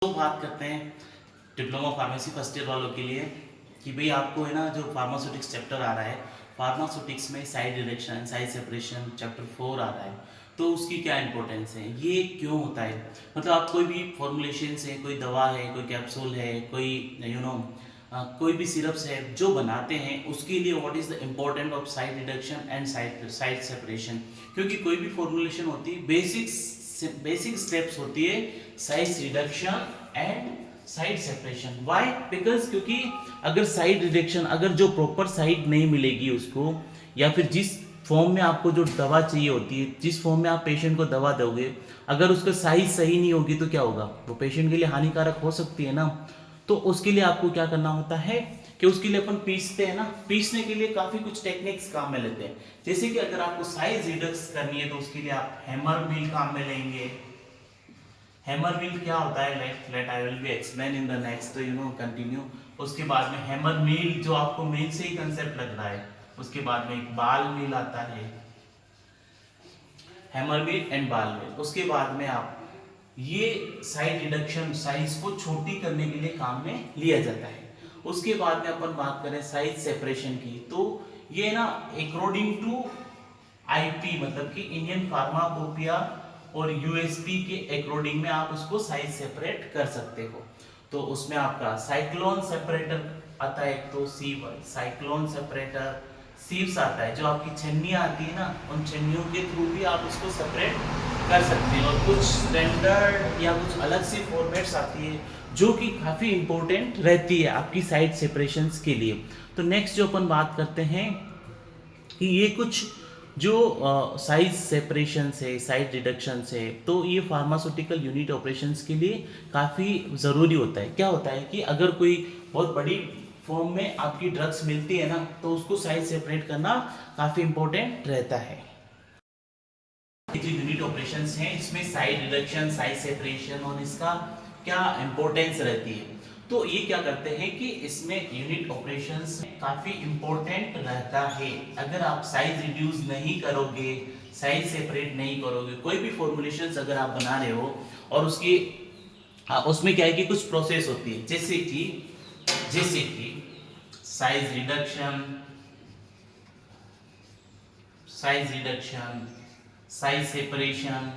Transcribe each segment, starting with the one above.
तो बात करते हैं डिप्लोमा फार्मेसी फर्स्ट ईयर वालों के लिए कि भाई आपको है ना जो फार्मास्यूटिक्स चैप्टर आ रहा है, फार्मास्यूटिक्स में side reduction side separation chapter 4 आ रहा है। तो उसकी क्या इंपॉर्टेंस है, ये क्यों होता है। मतलब आप कोई भी फॉर्मुलेशन है, कोई दवा है, कोई कैप्सूल है, कोई कोई भी सिरप्स है जो बनाते हैं, उसके लिए what is the important of side reduction and side separation. क्योंकि कोई भी फॉर्मुलेशन होती है, बेसिक स्टेप्स होती है side reduction and side separation. Why? Because क्योंकि अगर साइड रिडक्शन, अगर जो प्रॉपर साइड नहीं मिलेगी उसको, या फिर जिस फॉर्म में आपको जो दवा चाहिए होती है, जिस फॉर्म में आप पेशेंट को दवा दोगे, अगर उसका साइज सही नहीं होगी तो क्या होगा, वो पेशेंट के लिए हानिकारक हो सकती है ना। तो उसके लिए आपको क्या करना होता है कि उसके लिए अपन पीसते हैं ना, पीसने के लिए काफी कुछ टेक्निक्स काम में लेते हैं। जैसे कि अगर आपको साइज रिडक्स करनी है तो उसके लिए आप हैमर व्हील काम में लेंगे। हैमर व्हील क्या होता है, let I will be explain in the next continue. उसके बाद में हैमर व्हील जो आपको मेन से ही कंसेप्ट लग रहा है, उसके बाद में एक बाल व्हील आता है, हैमर व्हील एंड बाल व्हील। उसके बाद में आप ये साइड रिडक्शन, साइज को छोटी करने के लिए काम में लिया जाता है। उसके बाद में अपन बात करें साइज सेपरेशन की, तो ये ना अकॉर्डिंग टू आईपी मतलब कि इंडियन फार्माकोपिया और यूएसपी के अकॉर्डिंग में आप उसको साइज सेपरेट कर सकते हो। तो उसमें आपका साइक्लोन सेपरेटर आता है, तो साइक्लोन सेपरेटर, सीव्स आता है, जो आपकी छन्नियां आती है ना, उन छन्नियों के थ्रू भी आप उसको सेपरेट कर सकते हैं। और कुछ स्टैंडर्ड या कुछ अलग सी फॉर्मेट्स आती है जो कि काफ़ी इंपॉर्टेंट रहती है आपकी साइड सेपरेशंस के लिए। तो नेक्स्ट जो अपन बात करते हैं कि ये कुछ जो साइज सेपरेशन है, साइड रिडक्शन है, तो ये फार्मास्यूटिकल यूनिट ऑपरेशंस के लिए काफ़ी ज़रूरी होता है। क्या होता है कि अगर कोई बहुत बड़ी फॉर्म में आपकी ड्रग्स मिलती है ना, तो उसको साइज सेपरेट करना काफ़ी इंपॉर्टेंट रहता है। जो यूनिट ऑपरेशंस हैं, इसमें साइड रिडक्शन, साइज सेपरेशन और इसका क्या इंपॉर्टेंस रहती है। तो ये क्या करते हैं कि इसमें यूनिट ऑपरेशंस काफी इंपॉर्टेंट रहता है। अगर आप साइज रिड्यूस नहीं करोगे, साइज सेपरेट नहीं करोगे, कोई भी फॉर्मुलेशंस अगर आप बना रहे हो और उसमें क्या है कि कुछ प्रोसेस होती है, जैसे कि साइज रिडक्शन, साइज सेपरेशन।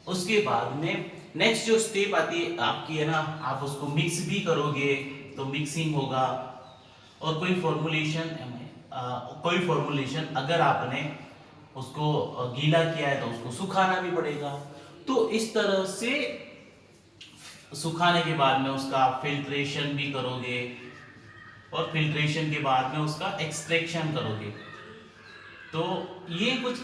उसके बाद में नेक्स्ट जो स्टेप आती है आपकी है ना, आप उसको मिक्स भी करोगे तो मिक्सिंग होगा। और कोई फॉर्मुलेशन अगर आपने उसको गीला किया है तो उसको सुखाना भी पड़ेगा। तो इस तरह से सुखाने के बाद में उसका फिल्ट्रेशन भी करोगे और फिल्ट्रेशन के बाद में उसका एक्सट्रैक्शन करोगे। तो ये कुछ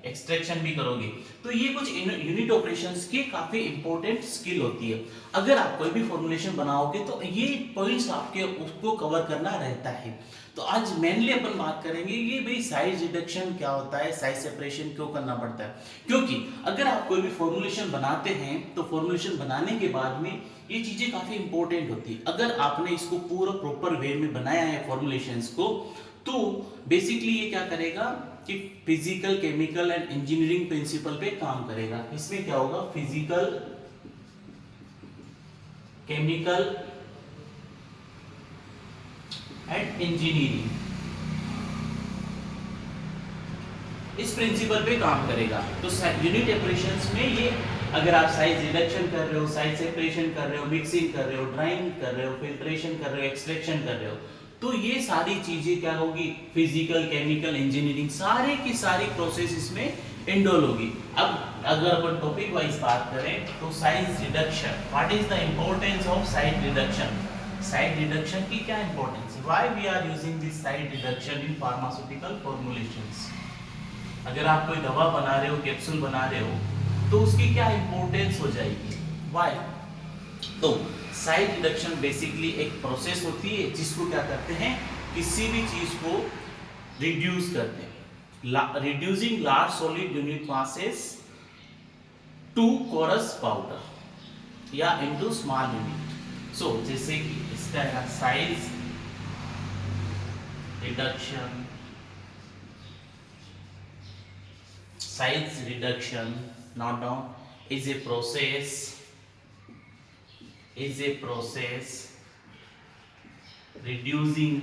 एक्सट्रैक्शन भी करोगे। तो ये कुछ यूनिट ऑपरेशंस की काफी इंपॉर्टेंट स्किल होती है। अगर आप कोई भी फॉर्मुलेशन बनाओगे तो ये पॉइंट्स आपके उसको कवर करना रहता है। तो आज मेनली अपन बात करेंगे ये भाई साइज रिडक्शन क्या होता है, साइज सेपरेशन क्यों करना पड़ता है। क्योंकि अगर आप कोई भी फॉर्मुलेशन बनाते हैं तो फॉर्मुलेशन बनाने के बाद में ये चीजें काफी इंपॉर्टेंट होती है। अगर आपने इसको पूरा प्रॉपर वे में बनाया है फॉर्मुलेशंस को, तो बेसिकली ये क्या करेगा कि physical, chemical and engineering principle पे काम करेगा। इसमें क्या होगा, फिजिकल, केमिकल एंड इंजीनियरिंग, इस प्रिंसिपल पे काम करेगा। तो यूनिट ऑपरेशंस में ये अगर आप साइज रिडक्शन कर रहे हो, साइज सेपरेशन कर रहे हो, मिक्सिंग कर रहे हो, ड्राइंग कर रहे हो, फिल्ट्रेशन कर रहे हो, एक्सट्रैक्शन कर रहे हो, तो ये सारी चीजें क्या होगी, फिजिकल, केमिकल, इंजीनियरिंग, सारे की सारी प्रोसेस इसमें इनडोल होगी। अब अगर अपन टॉपिक वाइज बात करें तो size reduction, what is the importance of side reduction. Side reduction की क्या इंपॉर्टेंस है, why we are using this side reduction in pharmaceutical formulations. अगर आप कोई दवा बना रहे हो, कैप्सूल बना रहे हो, तो उसकी क्या इंपॉर्टेंस हो जाएगी, व्हाई। तो साइड रिडक्शन बेसिकली एक प्रोसेस होती है जिसको क्या करते हैं, किसी भी चीज को रिड्यूस करते हैं, reducing large solid unit masses to coarse powder या इनटू स्मॉल यूनिट। सो जैसे कि इसका size reduction size reduction, not down, is a process reducing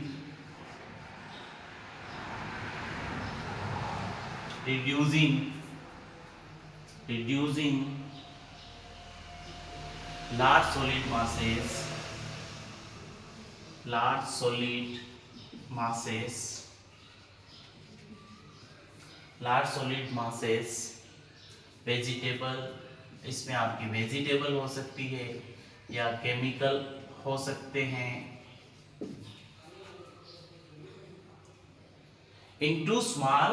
large solid masses vegetable, इसमें आपकी वेजिटेबल हो सकती है या केमिकल हो सकते हैं, into small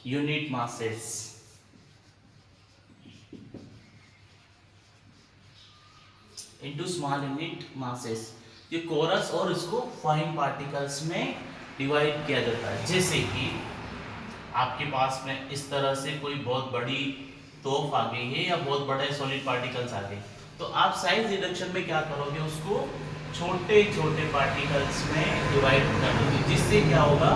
unit masses, ये कोरस और इसको फाइन पार्टिकल्स में डिवाइड किया जाता है। जैसे कि आपके पास में इस तरह से कोई बहुत बड़ी तोप आ गई है या बहुत बड़े सॉलिड पार्टिकल्स आ गए, तो आप साइज रिडक्शन में क्या करोगे, उसको छोटे छोटे पार्टिकल्स में डिवाइड कर दोगे, जिससे क्या होगा,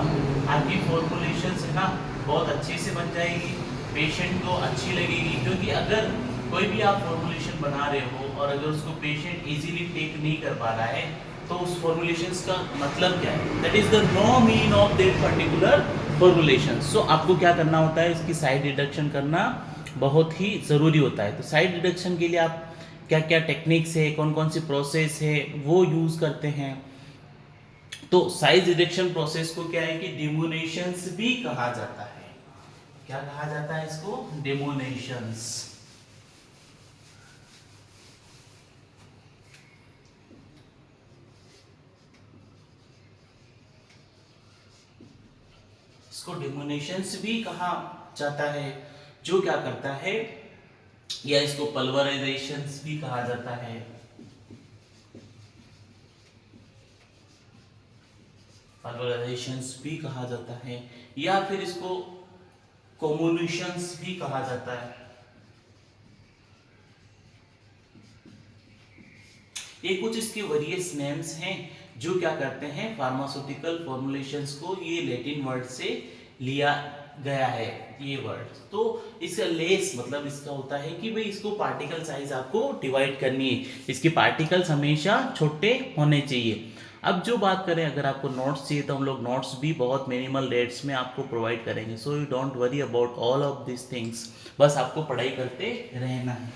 आपकी फॉर्मुलेशंस है ना बहुत अच्छे से बन जाएगी, पेशेंट को अच्छी लगेगी। क्योंकि अगर कोई भी आप फॉर्मुलेशन बना रहे हो और अगर उसको पेशेंट इजीली टेक नहीं कर पा रहा है, तो उस फॉर्मुलेशंस का मतलब क्या है, that is the no mean of that particular formulation. So आपको क्या करना होता है, इसकी साइड रिडक्शन करना बहुत ही ज़रूरी होता है। तो साइड रिडक्शन के लिए आप क्या क्या टेक्निक्स है, कौन कौन सी प्रोसेस है वो यूज़ करते हैं। तो साइज रिडक्शन प्रोसेस को क्या है कि डिमोनेशंस भी कहा जाता है। क्या कहा जाता है इसको, डिमोनेशंस। इसको डिमोनेशंस भी कहा जाता है, जो क्या करता है, या इसको पल्वराइजेशंस भी कहा जाता है। पल्वराइजेशंस भी कहा जाता है, या फिर इसको कम्युनिशंस भी कहा जाता है। ये कुछ इसके वेरियस नेम्स हैं जो क्या करते हैं, फार्मास्यूटिकल फॉर्मुलेशंस को ये लैटिन वर्ड से लिया गया है ये वर्ड। तो इसका लेस मतलब इसका होता है कि भाई इसको पार्टिकल साइज आपको डिवाइड करनी है, इसके पार्टिकल्स हमेशा छोटे होने चाहिए। अब जो बात करें, अगर आपको नोट्स चाहिए तो हम लोग नोट्स भी बहुत मिनिमल रेट्स में आपको प्रोवाइड करेंगे। So you don't worry about all of this things, बस आपको पढ़ाई करते रहना है।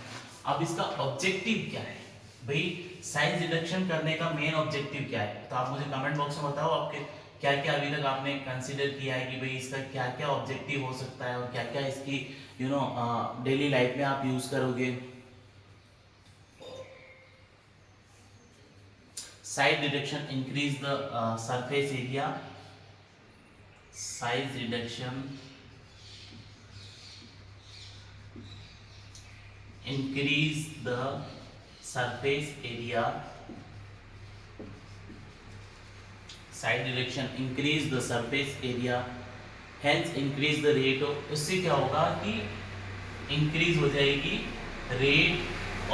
अब इसका ऑब्जेक्टिव क्या है भाई, साइज रिडक्शन करने का मेन ऑब्जेक्टिव क्या है, तो आप मुझे कमेंट बॉक्स में बताओ आपके क्या क्या अभी तक आपने कंसीडर किया है कि भाई इसका क्या क्या ऑब्जेक्टिव हो सकता है और क्या क्या इसकी डेली लाइफ में आप यूज करोगे। Size reduction increase the surface area, size reduction increase the surface area, side direction increase the surface area, hence increase the rate of, इससे क्या होगा कि increase हो जाएगी rate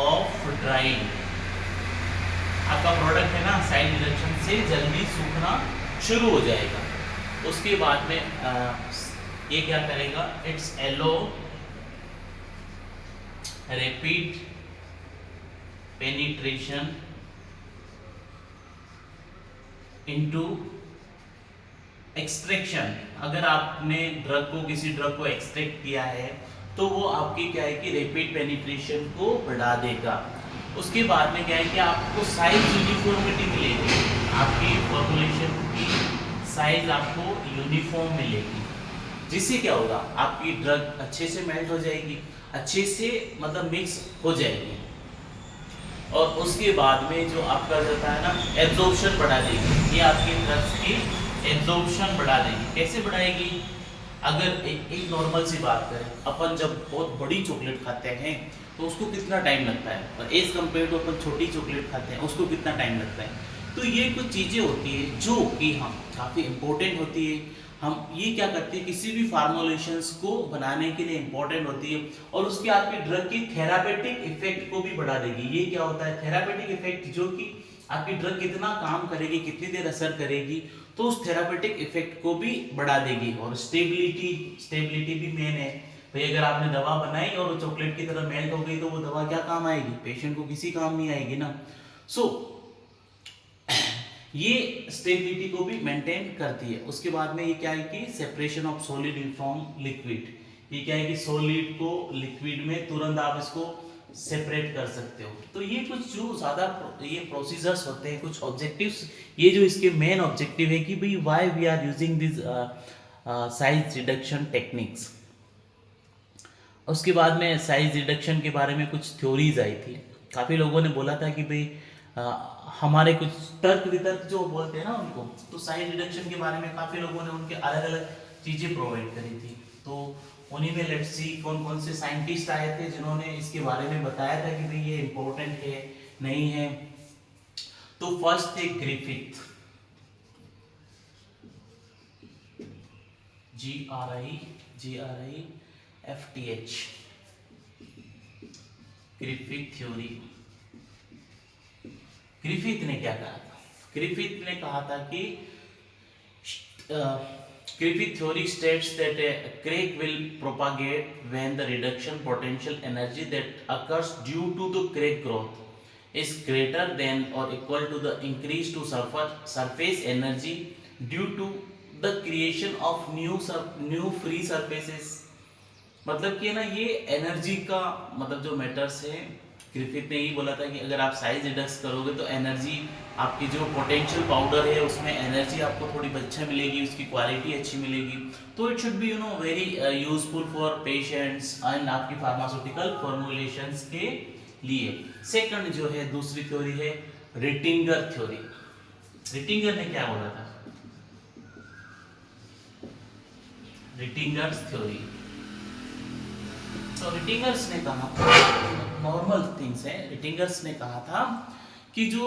of drying। आपका प्रोडक्ट है ना साइड रिडक्शन से जल्दी सूखना शुरू हो जाएगा। उसके बाद में ये क्या करेगा, it's allow rapid penetration into extraction। अगर आपने ड्रग को किसी ड्रग को एक्सट्रैक्ट किया है तो वो आपकी क्या है कि रैपिड पेनिट्रेशन को बढ़ा देगा। उसके बाद में क्या है कि आपको साइज यूनिफॉर्मिटी मिलेगी, आपकी फॉर्मुलेशन की साइज आपको यूनिफॉर्म मिलेगी, जिससे क्या होगा, आपकी ड्रग अच्छे से मेल्ट हो जाएगी, अच्छे से मतलब मिक्स हो जाएगी। और उसके बाद में जो आपका जाता है ना एब्जॉर्प्शन बढ़ा देगी, ये आपकी ड्रग्स की एब्जॉर्प्शन बढ़ा देगी। कैसे बढ़ाएगी, अगर एक नॉर्मल सी बात करें, अपन जब बहुत बड़ी चॉकलेट खाते हैं तो उसको कितना टाइम लगता है, और एज कम्पेयर टू अपन छोटी चॉकलेट खाते हैं उसको कितना टाइम लगता है। तो ये कुछ चीज़ें होती है जो कि हम काफ़ी इम्पोर्टेंट होती है। हम ये क्या करते हैं, किसी भी फार्मुलेशंस को बनाने के लिए इंपॉर्टेंट होती है, और उसके आपके ड्रग की थेरापेटिक इफेक्ट को भी बढ़ा देगी। ये क्या होता है, थेरापेटिक इफेक्ट, जो कि आपकी ड्रग कितना काम करेगी, कितनी देर असर करेगी, तो उस थेरापेटिक इफेक्ट को भी बढ़ा देगी। और स्टेबिलिटी, स्टेबिलिटी भी मेन है भाई। अगर आपने दवा बनाई और वो चॉकलेट की तरह मेल्ट हो गई तो वो दवा क्या काम आएगी, पेशेंट को किसी काम नहीं आएगी ना। सो ये स्टेबिलिटी को भी मेंटेन करती है। उसके बाद में ये क्या है कि separation of solid from liquid, ये क्या है कि सॉलिड को लिक्विड में तुरंत आप इसको सेपरेट कर सकते हो। तो ये कुछ जो ज्यादा ये प्रोसीजर्स होते हैं, कुछ ऑब्जेक्टिव्स, ये जो इसके मेन ऑब्जेक्टिव है कि भाई why we are using this size reduction techniques. उसके बाद में साइज रिडक्शन के बारे में कुछ थ्योरीज आई थी। काफ़ी लोगों ने बोला था कि भाई हमारे कुछ तर्क वितर्क जो बोलते हैं ना उनको, तो साइज रिडक्शन के बारे में काफ़ी लोगों ने उनके अलग अलग चीज़ें प्रोवाइड करी थी। तो उन्हीं में लेट्स सी कौन कौन से साइंटिस्ट आए थे जिन्होंने इसके बारे में बताया था कि भाई ये इम्पोर्टेंट है नहीं है। तो फर्स्ट थे Griffith, GRIFTH, Griffith theory. Griffith ने क्या कहा था? ग्रिफिथ ने कहा था कि Griffith theory states that a crack will propagate when the reduction potential energy that occurs due to the crack growth is greater than or equal to the increase to surface energy due to the creation of new free surfaces। मतलब कि ना ये energy का मतलब जो matters है, Griffith ने यही बोला था कि अगर आप साइज रिडक्स करोगे तो एनर्जी, आपकी जो पोटेंशियल पाउडर है उसमें एनर्जी आपको थोड़ी अच्छा मिलेगी, उसकी क्वालिटी अच्छी मिलेगी। तो it should be very useful for patients and आपकी फार्मास्यूटिकल फॉर्मुलेशंस के लिए। सेकंड जो है दूसरी थ्योरी है रिटिंगर थ्योरी। रिटिंगर ने क्या बोला था? रिटिंगर्स थ्योरी। तो रिटिंगर्स ने कहा, नॉर्मल थिंग्स है, रिटिंगर्स ने कहा था कि जो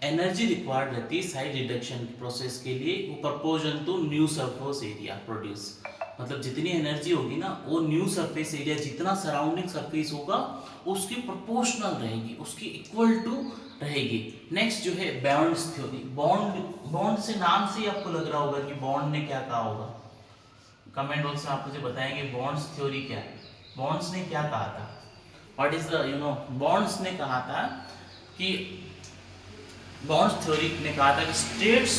एनर्जी रिक्वायर्ड रहती है साइड रिडक्शन प्रोसेस के लिए, वो proportion to new surface area produce, मतलब जितनी एनर्जी होगी ना वो न्यू सरफेस एरिया जितना सराउंडिंग सरफेस होगा उसकी प्रोपोर्शनल रहेगी, उसकी इक्वल टू रहेगी। नेक्स्ट जो है बॉन्ड्स थ्योरी। बॉन्ड से नाम से ही आपको लग रहा होगा कि बॉन्ड ने क्या कहा होगा। कमेंट बॉक्स में आप मुझे बताएंगे बॉन्ड्स थ्योरी क्या है, बॉन्ड्स ने क्या कहा था, व्हाट इज द बॉन्ड्स ने कहा था कि बॉन्ड्स थ्योरी ने कहा था कि states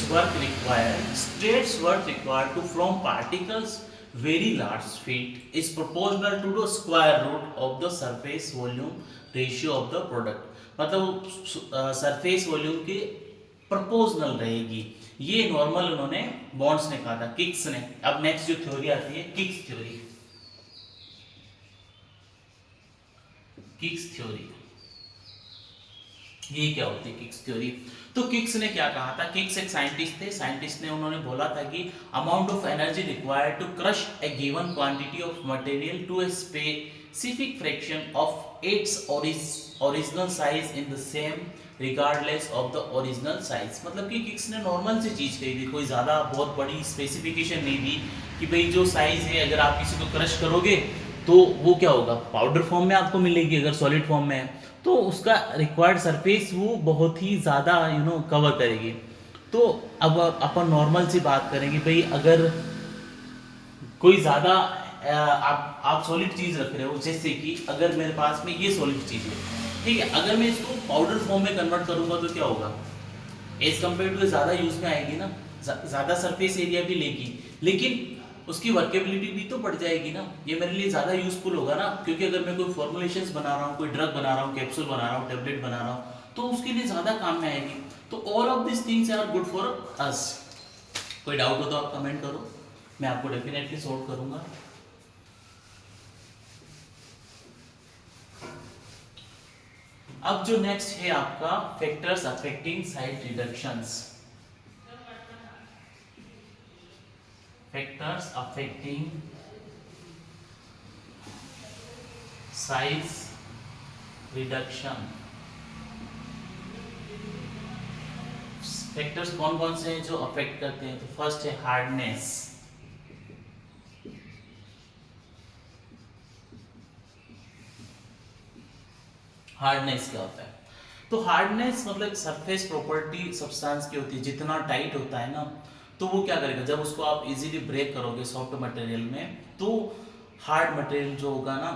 work required to form particles very large feed is proportional to the square root of the surface volume ratio of the product. मतलब सरफेस वॉल्यूम के प्रपोजनल रहेगी। ये नॉर्मल उन्होंने बॉन्ड्स ने कहा था, किक्स ने। अब नेक्स्ट जो थ्योरी आती है किक्स थ्योरी। किक्स थ्योरी ये क्या होती है किक्स थ्योरी? तो किक्स ने क्या कहा था? किक्स एक साइंटिस्ट थे। साइंटिस्ट ने उन्होंने बोला था कि amount of energy required to crush a given quantity of material to a specific fraction of its original size in the same regardless of the original size. मतलब कि किक्स ने नॉर्मल सी चीज कही थी, कोई ज्यादा बहुत बड़ी स्पेसिफिकेशन नहीं दी कि भाई जो साइज है अगर आप किसी को क्रश करोगे तो वो क्या होगा, पाउडर फॉर्म में आपको मिलेगी, अगर सॉलिड फॉर्म में है तो उसका रिक्वायर्ड सरफेस वो बहुत ही ज़्यादा कवर करेगी। तो अब अपन नॉर्मल सी बात करेंगे भाई, अगर कोई ज़्यादा आप सॉलिड चीज़ रख रहे हो, जैसे कि अगर मेरे पास में ये सॉलिड चीज़ है, ठीक है, अगर मैं इसको पाउडर फॉर्म में कन्वर्ट करूंगा तो क्या होगा, एज कम्पेयर टू ज़्यादा यूज़ में आएगी ना, ज़्यादा सरफेस एरिया भी लेगी, लेकिन उसकी वर्केबिलिटी भी तो बढ़ जाएगी ना, ये मेरे लिए ज़्यादा यूजफुल होगा ना। क्योंकि अगर मैं कोई फॉर्मुलेशंस बना रहा हूँ, कोई ड्रग बना रहा हूँ, कैप्सूल बना रहा हूँ, टेबलेट बना रहा हूँ, तो उसके लिए ज़्यादा काम में आएगी। तो all of this things are good for us. कोई डाउट हो तो आप कमेंट करो, मैं आपको डेफिनेटली सॉल्व करूँगा। अब जो नेक्स्ट है आपका factors affecting side reductions. Factors affecting size reduction। Factors कौन कौन से हैं जो अफेक्ट करते हैं? तो फर्स्ट है हार्डनेस। हार्डनेस क्या होता है? तो हार्डनेस मतलब सरफेस प्रॉपर्टी सब्सटेंस की होती है, जितना टाइट होता है ना तो वो क्या करेगा, जब उसको आप इजीली ब्रेक करोगे सॉफ्ट मटेरियल में, तो हार्ड मटेरियल जो होगा ना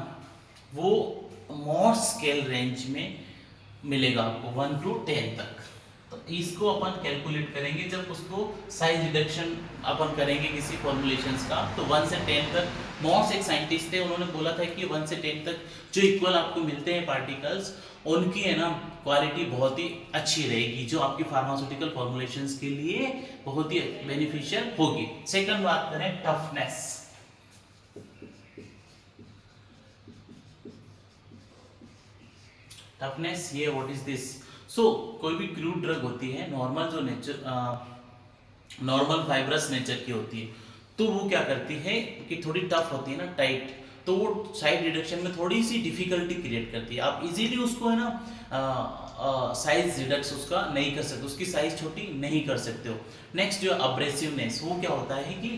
वो मोर स्केल रेंज में मिलेगा आपको 1 to 10 तक। तो इसको अपन कैलकुलेट करेंगे जब उसको साइज रिडक्शन अपन करेंगे किसी फॉर्मुलेशंस का, तो 1 से 10 तक। मॉस एक साइंटिस्ट थे, उन्होंने बोला था कि 1 से 10 तक जो इक्वल आपको मिलते हैं पार्टिकल्स, उनकी है ना क्वालिटी बहुत ही अच्छी रहेगी, जो आपकी फार्मास्यूटिकल फॉर्मुलेशंस के लिए बहुत ही बेनिफिशियल होगी। सेकंड बात करें टफनेस। टफनेस ये व्हाट इज दिस? सो कोई भी क्रूड ड्रग होती है, नॉर्मल जो नेचर नॉर्मल फाइब्रस नेचर की होती है, तो वो क्या करती है कि थोड़ी टफ होती है ना, टाइट, तो वो साइड रिडक्शन में थोड़ी सी डिफिकल्टी क्रिएट करती है। आप इजीली उसको है ना साइज रिडक्स उसका नहीं कर सकते, उसकी साइज छोटी नहीं कर सकते हो। नेक्स्ट जो अब्रेसिवनेस, वो क्या होता है कि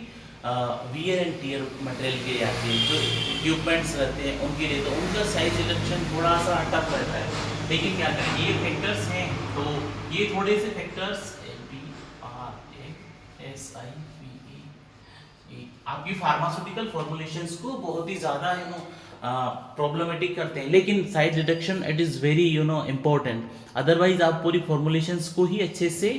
वियर एंड टियर मटेरियल के लिए आती है, जो इक्विपमेंट्स रहते हैं उनके लिए, तो उनका साइज रिडक्शन थोड़ा सा टफ रहता है। लेकिन क्या करें, ये फैक्टर्स हैं, तो ये थोड़े से फैक्टर्स आपकी फार्मास्यूटिकल फॉर्मुलेशंस को बहुत ही ज़्यादा प्रॉब्लमेटिक करते हैं। लेकिन side reduction it is very important, otherwise आप पूरी फॉर्मुलेशंस को ही अच्छे से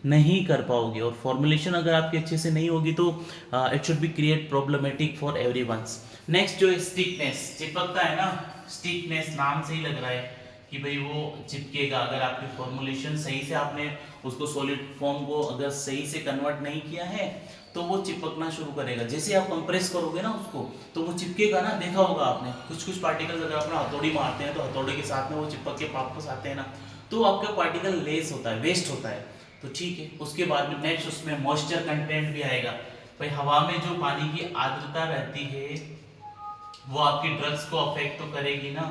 नहीं कर पाओगे, और फॉर्मुलेशन अगर आपकी अच्छे से नहीं होगी तो it should be create problematic for everyone's. Next जो है स्टिकनेस, चिपकता है ना, स्टिकनेस नाम से ही लग रहा है कि भाई वो चिपकेगा। अगर आपकी फॉर्मुलेशन सही से आपने उसको सॉलिड फॉर्म को अगर सही से कन्वर्ट नहीं किया है तो वो चिपकना शुरू करेगा। जैसे आप कंप्रेस करोगे ना उसको तो वो चिपकेगा ना, देखा होगा आपने, कुछ कुछ पार्टिकल्स अगर अपना हथौड़ी मारते हैं तो हथौड़ी के साथ में वो चिपक के वापस आते हैं ना, तो आपका पार्टिकल लेस होता है, वेस्ट होता है। तो ठीक है, उसके बाद में नेक्स्ट उसमें मॉइस्चर कंटेंट भी आएगा। भाई हवा में जो पानी की आर्द्रता रहती है वो आपकी ड्रग्स को अफेक्ट तो करेगी ना,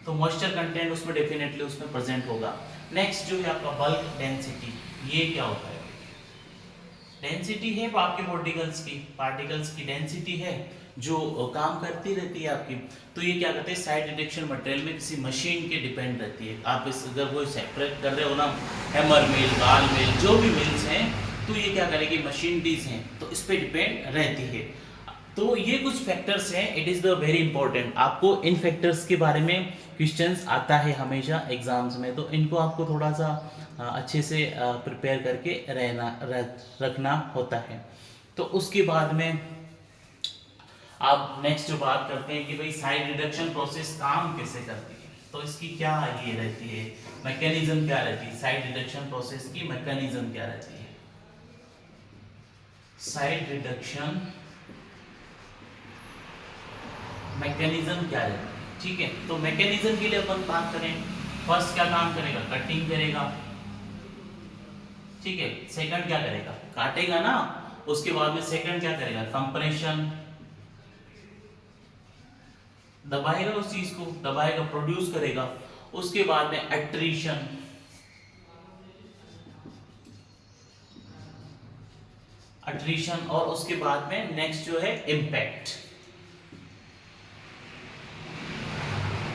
तो मॉइस्चर कंटेंट उसमें डेफिनेटली उसमें प्रेजेंट होगा। नेक्स्ट जो है आपका बल्क डेंसिटी, ये क्या होता है? डेंसिटी है आपके पार्टिकल्स की डेंसिटी है जो काम करती रहती है आपकी। तो ये क्या करते हैं, साइड रिडक्शन मटेरियल में किसी मशीन के डिपेंड रहती है। आप इस अगर वो सेपरेट कर रहे हो ना, हैमर मिल, बाल मिल, जो भी मिल्स हैं, तो ये क्या करेगी, मशीनरीज हैं, तो इस पे डिपेंड रहती है। तो ये कुछ फैक्टर्स हैं, it is the very important. आपको इन फैक्टर्स के बारे में क्वेश्चंस आता है हमेशा एग्जाम्स में, तो इनको आपको थोड़ा सा अच्छे से प्रिपेयर करके रखना होता है। तो उसके बाद में आप नेक्स्ट जो बात करते हैं कि भाई साइड रिडक्शन प्रोसेस काम कैसे करती है, तो इसकी क्या ये रहती है, मैकेनिज्म क्या रहती है, साइड रिडक्शन प्रोसेस की मैकेनिज्म क्या रहती है। साइड रिडक्शन मैकेनिज्म क्या है, ठीक है। तो मैकेनिज्म के लिए अपन बात करें, फर्स्ट क्या काम करेगा, कटिंग करेगा, ठीक है। सेकंड क्या करेगा, काटेगा ना, उसके बाद में सेकंड क्या करेगा, कंप्रेशन, दबाएगा, उस चीज को दबाएगा, प्रोड्यूस करेगा। उसके बाद में एट्रीशन, और उसके बाद में नेक्स्ट जो है इम्पैक्ट।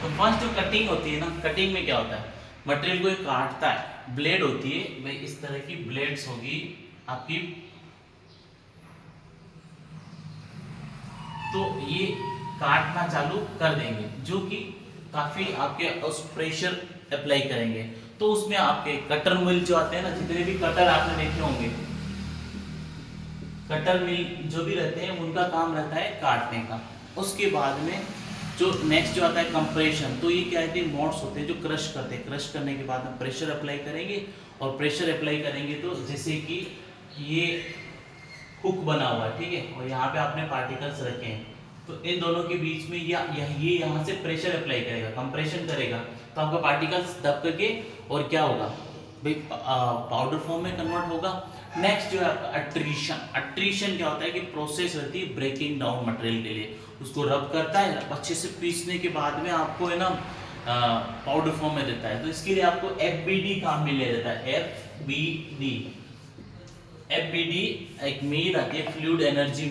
तो फर्स्ट जो कटिंग होती है ना, कटिंग में क्या होता है, मटेरियल को एक काटता है, ब्लेड होती है भाई, इस तरह की ब्लेड्स होगी आपकी, तो ये काटना चालू कर देंगे, जो कि काफी आपके उस प्रेशर अप्लाई करेंगे। तो उसमें आपके कटर मिल जो आते हैं ना, जितने भी कटर आपने देखे होंगे, कटर मिल जो भी रहते हैं उनका काम रहता है काटने का। उसके बाद में जो नेक्स्ट जो आता है कंप्रेशन, तो ये क्या है, मोड्स होते हैं जो क्रश करते हैं, क्रश करने के बाद में प्रेशर अप्लाई करेंगे, और प्रेशर अप्लाई करेंगे तो जैसे कि ये हुक बना हुआ है, ठीक है, और यहाँ पे आपने पार्टिकल्स रखे हैं, तो इन दोनों के बीच में ये यहाँ से प्रेशर अप्लाई करेगा, कंप्रेशन करेगा, तो आपका पार्टिकल्स दब करके और क्या होगा भाई, पाउडर फॉर्म में कन्वर्ट होगा। नेक्स्ट जो है आपका अट्रीशन क्या होता है कि प्रोसेस रहती है ब्रेकिंग डाउन मटेरियल के लिए, उसको रब करता है, अच्छे से पीसने के बाद में आपको है ना पाउडर फॉर्म में देता है। तो इसके लिए आपको FBD काम मिल जाता है, FBD एक मील आती है, फ्लूइड एनर्जी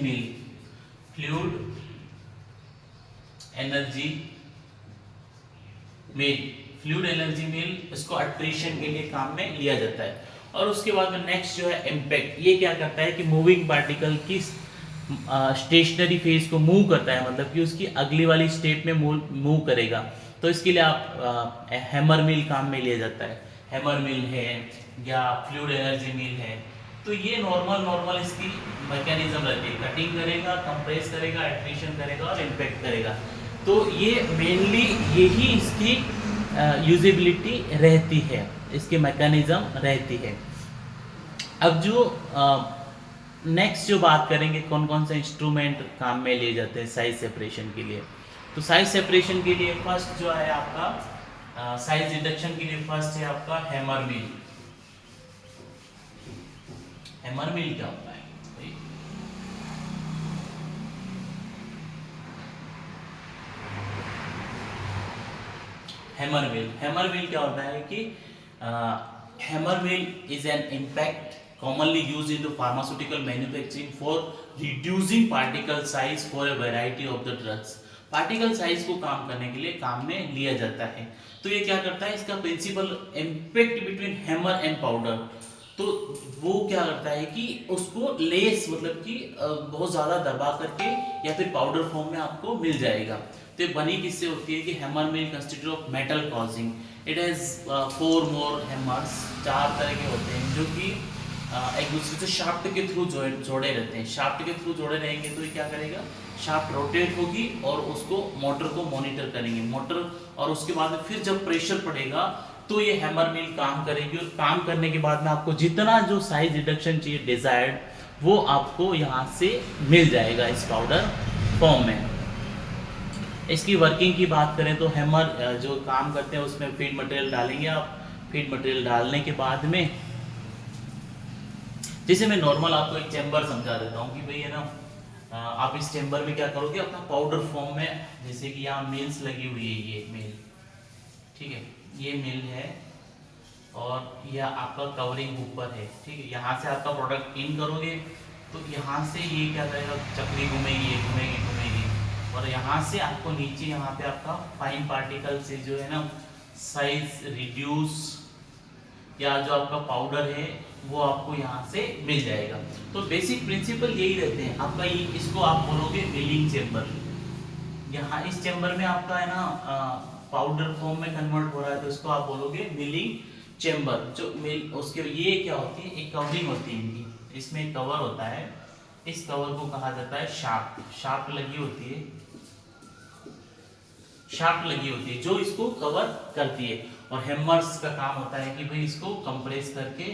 मिल, फ्लूइड एनर्जी मील इसको अट्रीशन के लिए काम में लिया जाता है। और उसके बाद में नेक्स्ट जो है इम्पैक्ट, ये क्या करता है कि मूविंग पार्टिकल की स्टेशनरी फेज को मूव करता है, मतलब कि उसकी अगली वाली स्टेप में मूव करेगा। तो इसके लिए आप हैमर मिल काम में लिया जाता है, हैमर मिल है या फ्लूइड एनर्जी मिल है। तो ये नॉर्मल इसकी मैकेनिज्म रहती है, कटिंग करेगा, कंप्रेस करेगा, एट्रीशन करेगा और इम्पैक्ट करेगा। तो ये मेनली यही इसकी यूजेबिलिटी रहती है, इसकी मैकेनिज्म रहती है। अब जो नेक्स्ट जो बात करेंगे कौन कौन से इंस्ट्रूमेंट काम में लिए जाते हैं साइज सेपरेशन के लिए। तो साइज सेपरेशन के लिए फर्स्ट जो है आपका साइज रिडक्शन के लिए फर्स्ट है आपका हैमर मिल। हैमर मिल क्या होता है? हैमर मिल क्या होता है कि hammer mill is an impact commonly used in the pharmaceutical manufacturing for reducing particle size for a variety of the drugs। Particle size को काम करने के लिए काम में लिया जाता है। तो ये क्या करता है, इसका principle impact between hammer and powder. तो वो क्या करता है कि उसको लेस मतलब कि बहुत ज़्यादा दबा करके या फिर पाउडर फॉर्म में आपको मिल जाएगा। तो ये बनी किससे होती है कि hammer mill constitute of metal causing. It has 4 more hammers, 4 तरह के होते हैं जो कि एक दूसरे से शाफ्ट के थ्रू जोड़े रहते हैं। शाफ्ट के थ्रू जोड़े रहेंगे तो ये क्या करेगा, शाफ्ट रोटेट होगी और उसको मोटर को मॉनिटर करेंगे मोटर, और उसके बाद में फिर जब प्रेशर पड़ेगा तो ये हैमर मिल काम करेगी। और काम करने के बाद में आपको जितना जो साइज रिडक्शन चाहिए डिजायर्ड, वो आपको यहाँ से मिल जाएगा इस पाउडर फॉर्म में। इसकी वर्किंग की बात करें तो हैमर जो काम करते हैं उसमें फीड मटेरियल डालेंगे आप। फीड मटेरियल डालने के बाद में जैसे मैं नॉर्मल आपको एक चैम्बर समझा देता हूँ कि भाई है ना, आप इस चैम्बर में क्या करोगे, अपना पाउडर फॉर्म में, जैसे कि यहाँ मिल्स लगी हुई है, ये मिल, ठीक है, ये मिल है और यह आपका कवरिंग ऊपर है, ठीक है। यहाँ से आपका प्रोडक्ट इन करोगे तो यहाँ से ये क्या करेगा, चक्री घूमेगी, घूमेगी घूमेगी, और यहाँ से आपको नीचे यहाँ पे आपका फाइन पार्टिकल से जो है ना साइज रिड्यूस या जो आपका पाउडर है वो आपको यहाँ से मिल जाएगा। तो बेसिक प्रिंसिपल यही रहते हैं आपका। ये इसको आप बोलोगे मिलिंग चेम्बर। यहाँ इस चेम्बर में आपका है ना पाउडर फॉर्म में कन्वर्ट हो रहा है तो इसको आप बोलोगे मिलिंग चेम्बर। जो मिल उसके ये क्या होती है, एक कवरिंग होती है इनकी, इसमें एक कवर होता है, इस कवर को कहा जाता है शाफ्ट। शाफ्ट लगी होती है, शाफ्ट लगी होती है जो इसको कवर करती है। और हैमर्स का काम होता है कि भाई इसको कंप्रेस करके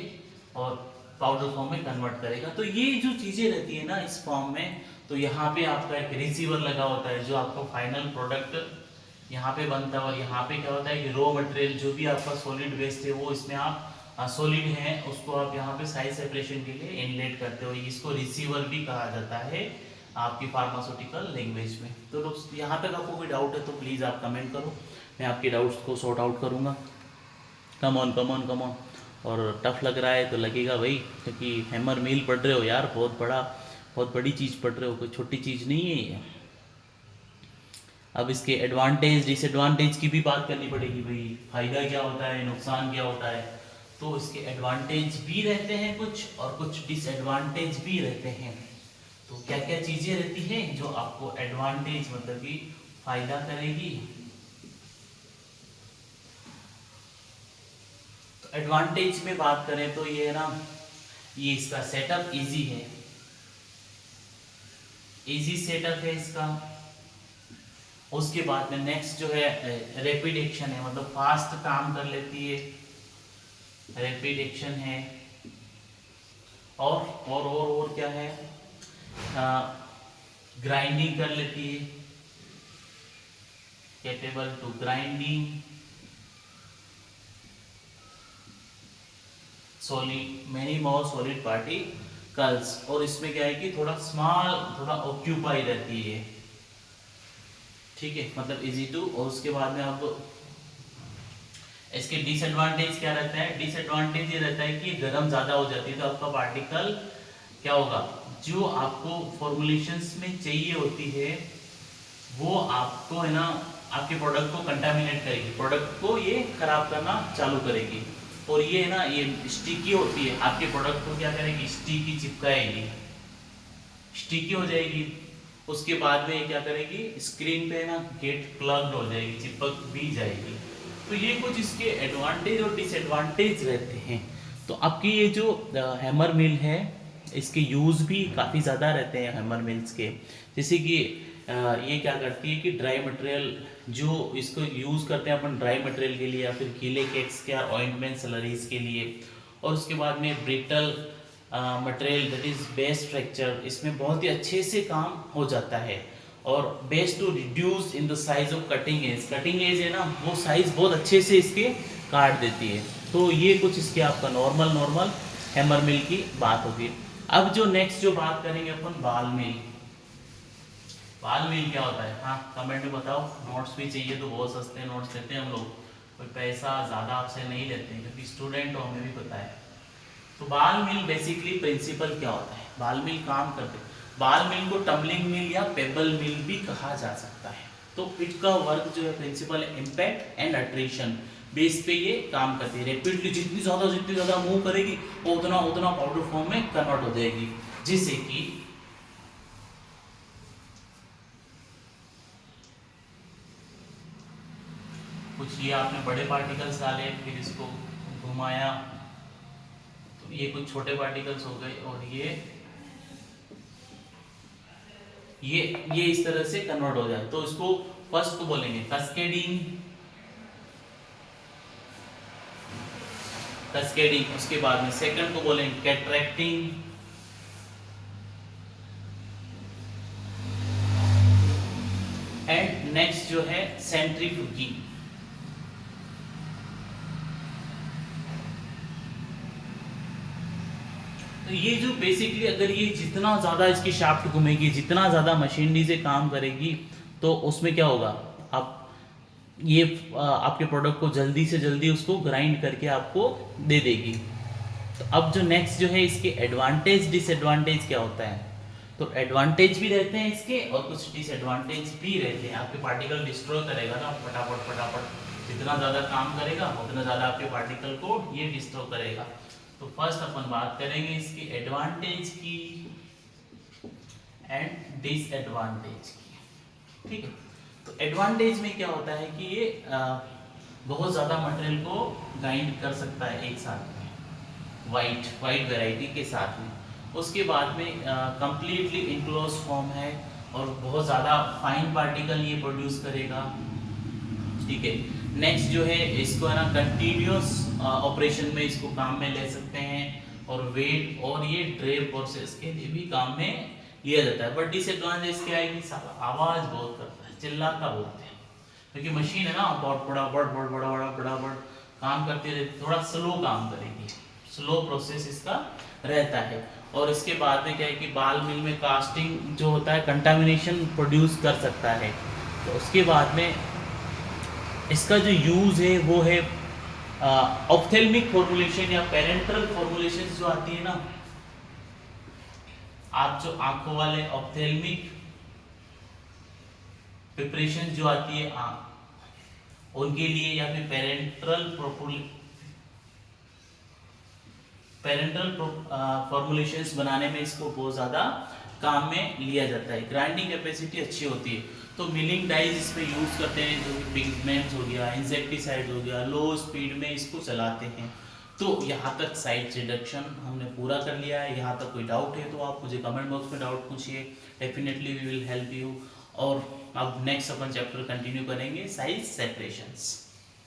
और पाउडर फॉर्म में कन्वर्ट करेगा। तो ये जो चीजें रहती है ना इस फॉर्म में, तो यहाँ पे आपका एक रिसीवर लगा होता है जो आपको फाइनल प्रोडक्ट यहाँ पे बनता है। और यहाँ पे क्या होता है कि रॉ मटेरियल जो भी आपका सॉलिड वेस्ट है वो इसमें आप सॉलिड है उसको आप यहाँ पे साइज सेपरेशन के लिए इनलेट करते हो। इसको रिसीवर भी कहा जाता है आपकी फार्मास्यूटिकल लैंग्वेज में। तो दोस्तों यहाँ तक आपको कोई डाउट है तो प्लीज़ आप कमेंट करो, मैं आपके डाउट्स को सॉर्ट आउट करूँगा। Come on come on come on. और टफ लग रहा है तो लगेगा भाई, क्योंकि हैमर मिल पढ़ रहे हो यार, बहुत बड़ी चीज़ पढ़ रहे हो, कोई छोटी चीज़ नहीं है ये। अब इसके एडवांटेज डिसएडवांटेज की भी बात करनी पड़ेगी भाई, फायदा क्या होता है, नुकसान क्या होता है। तो इसके एडवांटेज भी रहते हैं कुछ और कुछ डिसएडवांटेज भी रहते हैं। तो क्या क्या चीज़ें रहती हैं जो आपको एडवांटेज मतलब कि फायदा करेगी। तो एडवांटेज में बात करें तो ये है ना, ये इसका सेटअप इजी है, इजी सेटअप है इसका। उसके बाद में नेक्स्ट जो है रैपिड एक्शन है, मतलब फास्ट काम कर लेती है, रैपिड एक्शन है। और क्या है, ग्राइंडिंग कर लेती है, capable to grinding, solid many more solid particles. और इसमें क्या है कि थोड़ा स्मॉल, थोड़ा ऑक्यूपाई रहती है, ठीक है, मतलब इजी टू। और उसके बाद में आपको इसके डिसएडवांटेज क्या रहता है, डिसएडवांटेज ये रहता है कि गर्म ज्यादा हो जाती है तो आपका पार्टिकल क्या होगा, जो आपको फॉर्मुलेशंस में चाहिए होती है वो आपको है ना आपके प्रोडक्ट को कंटामिनेट करेगी, प्रोडक्ट को ये खराब करना चालू करेगी। और ये ना ये स्टिकी होती है, आपके प्रोडक्ट को क्या करेगी, स्टिकी चिपकाएगी, स्टिकी हो जाएगी। उसके बाद में ये क्या करेगी, स्क्रीन पे ना गेट प्लग्ड हो जाएगी, चिपक भी जाएगी। तो ये कुछ इसके एडवांटेज और डिसएडवांटेज रहते हैं। तो आपकी ये जो हैमर मिल है, इसके यूज़ भी काफ़ी ज़्यादा रहते हैं हैमर मिल्स के। जैसे कि ये क्या करती है कि ड्राई मटेरियल जो इसको यूज़ करते हैं अपन ड्राई मटेरियल के लिए, या फिर गीले केक्स के ऑइंटमेंट स्लरीज के लिए। और उसके बाद में brittle material that is best fracture, इसमें बहुत ही अच्छे से काम हो जाता है। और best to reduce in the size of cutting edge, cutting edge है ना वो साइज बहुत अच्छे से इसके काट देती है। तो ये कुछ इसके आपका नॉर्मल हैमर मिल की बात होगी। अब जो नेक्स्ट जो बात करेंगे अपन बाल मिल। बाल मिल क्या होता है, हाँ कमेंट में बताओ। नोट्स भी चाहिए तो बहुत सस्ते नोट्स देते हैं हम लोग, कोई पैसा ज़्यादा आपसे नहीं लेते हैं क्योंकि स्टूडेंट हो, हमें भी पता है। तो बाल मिल बेसिकली प्रिंसिपल क्या होता है, बाल मिल काम करते हैं। बाल मिल को टम्बलिंग मिल या पेबल मिल भी कहा जा सकता है। तो इसका वर्क जो है principal impact and attrition base पे ये काम करती है। रेपिडली जितनी ज़्यादा मूव करेगी वो उतना पाउडर फॉर्म में कन्वर्ट हो जाएगी, जिससे कि कुछ ये आपने बड़े पार्टिकल्स डाले, फिर इसको घुमाया तो ये कुछ छोटे पार्टिकल्स हो गए, और ये इस तरह से कन्वर्ट हो जाए। तो इसको फर्स्ट को बोलेंगे कैस्केडिंग, उसके बाद में सेकंड को बोलेंगे कैटरैक्टिंग, एंड नेक्स्ट जो है सेंट्रीफ्यूगिंग। तो ये जो बेसिकली अगर ये जितना ज़्यादा इसकी शाफ्ट घूमेगी, जितना ज़्यादा मशीनरी से काम करेगी, तो उसमें क्या होगा, आप ये आपके प्रोडक्ट को जल्दी से जल्दी उसको ग्राइंड करके आपको दे देगी। तो अब जो नेक्स्ट जो है इसके एडवांटेज डिसएडवांटेज क्या होता है, तो एडवांटेज भी रहते हैं इसके और कुछ डिसएडवांटेज भी रहते हैं। आपके पार्टिकल डिस्ट्रॉय करेगा ना फटाफट, जितना ज़्यादा काम करेगा उतना ज़्यादा आपके पार्टिकल को ये डिस्ट्रॉय करेगा। तो फर्स्ट अपन बात करेंगे इसकी एडवांटेज की एंड डिसएडवांटेज की, ठीक है। तो एडवांटेज में क्या होता है कि ये बहुत ज़्यादा मटेरियल को ग्राइंड कर सकता है एक साथ में, वाइट वैरायटी के साथ में। उसके बाद में कंप्लीटली इनक्लोज फॉर्म है और बहुत ज़्यादा फाइन पार्टिकल ये प्रोड्यूस करेगा, ठीक है। नेक्स्ट जो है इसको है ना कंटिन्यूस ऑपरेशन में इसको काम में ले सकते हैं, और वेट और ये ड्रेव प्रोसेस के लिए भी काम में लिया जाता है। बट डिसएडवांटेज क्या है कि आवाज़ बहुत करता है, चिल्लाता बहुत है, क्योंकि मशीन है ना बहुत बड़ा काम करती है, थोड़ा स्लो काम करेगी, स्लो प्रोसेस इसका रहता है। और इसके बाद में क्या है कि बाल मिल में कास्टिंग जो होता है कंटामिनेशन प्रोड्यूस कर सकता है। तो उसके बाद में इसका जो यूज़ है वो है ऑप्थेल्मिक फॉर्मुलेशन या पेरेंटल फॉर्मुलेशन जो आती है ना, आप जो आंखों वाले ऑप्थेल्मिक प्रिपरेशन जो आती है उनके लिए, या फिर पेरेंटल फॉर्मुलेशंस बनाने में इसको बहुत ज़्यादा काम में लिया जाता है। ग्राइंडिंग कैपेसिटी अच्छी होती है, तो मिलिंग डाइज इस पे यूज़ करते हैं, जो पिगमेंट्स हो गया, इंसेक्टिसाइड हो गया, लो स्पीड में इसको चलाते हैं। तो यहाँ तक साइड रिडक्शन हमने पूरा कर लिया है। यहाँ तक कोई डाउट है तो आप मुझे कमेंट बॉक्स में डाउट पूछिए, definitely we will help you. और अब नेक्स्ट अपन चैप्टर कंटिन्यू करेंगे, साइज सेपरेशंस।